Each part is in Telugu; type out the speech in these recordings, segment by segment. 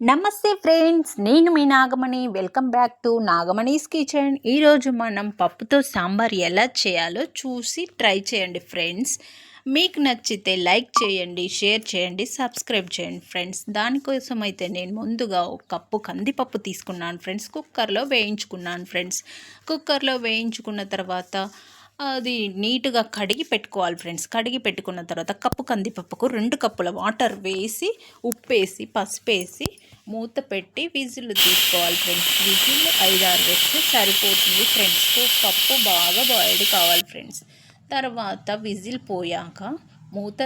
నమస్తే ఫ్రెండ్స్, నేను మీ Nagamani. Welcome back to Nagamani's kitchen. ఈరోజు మనం పప్పుతో సాంబార్ ఎలా చేయాలో చూసి ట్రై చేయండి ఫ్రెండ్స్. మీకు నచ్చితే లైక్ చేయండి, షేర్ చేయండి, సబ్స్క్రైబ్ చేయండి ఫ్రెండ్స్. దానికోసం అయితే నేను ముందుగా ఒక కప్పు కందిపప్పు తీసుకున్నాను ఫ్రెండ్స్. కుక్కర్లో వేయించుకున్నాను ఫ్రెండ్స్. కుక్కర్లో వేయించుకున్న తర్వాత అది నీట్గా కడిగి పెట్టుకోవాలి ఫ్రెండ్స్. కడిగి పెట్టుకున్న తర్వాత కప్పు కందిపప్పుకు 2 కప్పుల వాటర్ వేసి, ఉప్పేసి, పసుపేసి మూత పెట్టి విజిల్ తీసుకోవాలి ఫ్రెండ్స్. విజిల్ 5-6 వేస్తే సరిపోతుంది ఫ్రెండ్స్. పప్పు బాగా బాయిల్డ్ కావాలి ఫ్రెండ్స్. తర్వాత విజిల్ పోయాక మూత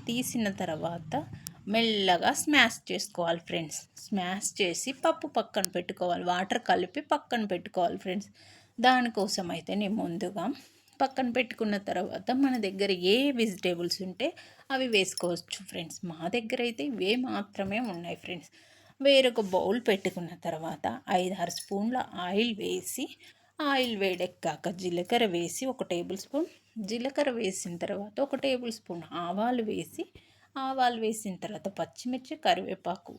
తీసిన తర్వాత మెల్లగా స్మాష్ చేసుకోవాలి ఫ్రెండ్స్. స్మాష్ చేసి పప్పు పక్కన పెట్టుకోవాలి. వాటర్ కలిపి పక్కన పెట్టుకోవాలి ఫ్రెండ్స్. దానికోసం అయితే నేను ముందుగా పక్కన పెట్టుకున్న తర్వాత మన దగ్గర ఏ వెజిటేబుల్స్ ఉంటే అవి వేసుకోవచ్చు ఫ్రెండ్స్. మా దగ్గర అయితే ఇవే మాత్రమే ఉన్నాయి ఫ్రెండ్స్. వేరొక బౌల్ పెట్టుకున్న తర్వాత 5-6 స్పూన్ల ఆయిల్ వేసి, ఆయిల్ వేడెక్కాక జీలకర్ర వేసి 1 టేబుల్ స్పూన్ జీలకర్ర వేసిన తర్వాత 1 టేబుల్ స్పూన్ ఆవాలు వేసిన తర్వాత పచ్చిమిర్చి, కరివేపాకు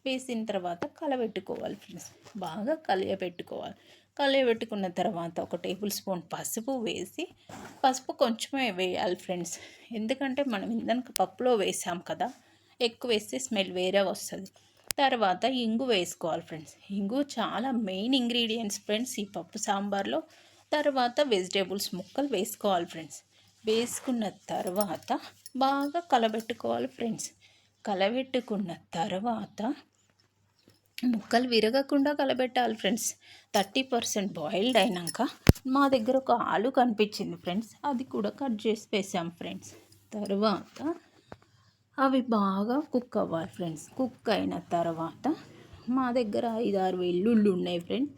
వేసిన తర్వాత కలబెట్టుకోవాలి ఫ్రెండ్స్. బాగా కలియబెట్టుకున్న తర్వాత 1 టేబుల్ స్పూన్ పసుపు వేసి, పసుపు కొంచెమే వేయాలి ఫ్రెండ్స్. ఎందుకంటే మనం ఇందాక పప్పులో వేసాం కదా, ఎక్కువ వేస్తే స్మెల్ వేరే వస్తుంది. తర్వాత ఇంగు వేసుకోవాలి ఫ్రెండ్స్. ఇంగు చాలా మెయిన్ ఇంగ్రీడియంట్స్ ఫ్రెండ్స్ ఈ పప్పు సాంబార్లో. తర్వాత వెజిటేబుల్స్ ముక్కలు వేసుకోవాలి ఫ్రెండ్స్. వేసుకున్న తర్వాత బాగా కలబెట్టుకోవాలి ఫ్రెండ్స్. కలబెట్టుకున్న తర్వాత ముక్కలు విరగకుండా కలబెట్టాలి ఫ్రెండ్స్. 30% బాయిల్డ్ అయినాక మా దగ్గర ఒక ఆలు కనిపించింది ఫ్రెండ్స్. అది కూడా కట్ చేసి వేసాం ఫ్రెండ్స్. తర్వాత అవి బాగా కుక్ అవ్వాలి ఫ్రెండ్స్. కుక్ అయిన తర్వాత మా దగ్గర 5-6 వెల్లుల్లి ఉన్నాయి ఫ్రెండ్స్.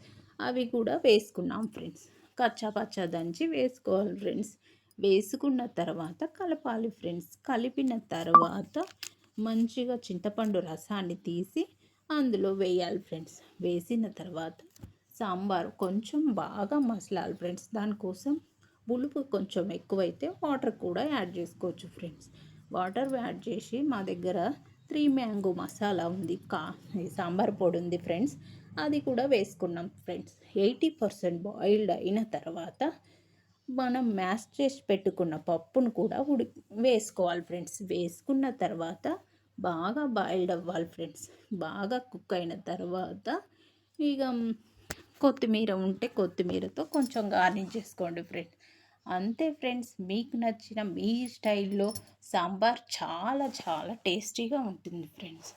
అవి కూడా వేసుకున్నాం ఫ్రెండ్స్. కచ్చా దంచి వేసుకోవాలి ఫ్రెండ్స్. వేసుకున్న తర్వాత కలపాలి ఫ్రెండ్స్. కలిపిన తర్వాత మంచిగా చింతపండు రసాన్ని తీసి అందులో వేయాలి ఫ్రెండ్స్. వేసిన తర్వాత సాంబారు కొంచెం బాగా మసలాలి ఫ్రెండ్స్. దానికోసం పులుపు కొంచెం ఎక్కువైతే వాటర్ కూడా యాడ్ చేసుకోవచ్చు ఫ్రెండ్స్. వాటర్ యాడ్ చేసి మా దగ్గర 3 మ్యాంగో మసాలా ఉంది, సాంబార్ పొడి ఉంది ఫ్రెండ్స్. అది కూడా వేసుకున్నాం ఫ్రెండ్స్. 80% బాయిల్డ్ అయిన తర్వాత మనం మ్యాష్ చేసి పెట్టుకున్న పప్పును కూడా వేసుకోవాలి ఫ్రెండ్స్. వేసుకున్న తర్వాత బాగా బాయిల్డ్ అవ్వాలి ఫ్రెండ్స్. బాగా కుక్ అయిన తర్వాత ఇక కొత్తిమీర ఉంటే కొత్తిమీరతో కొంచెం గార్నిష్ చేసుకోండి ఫ్రెండ్స్. అంతే ఫ్రెండ్స్. మీకు నచ్చిన మీ స్టైల్లో సాంబార్ చాలా చాలా టేస్టీగా ఉంటుంది ఫ్రెండ్స్.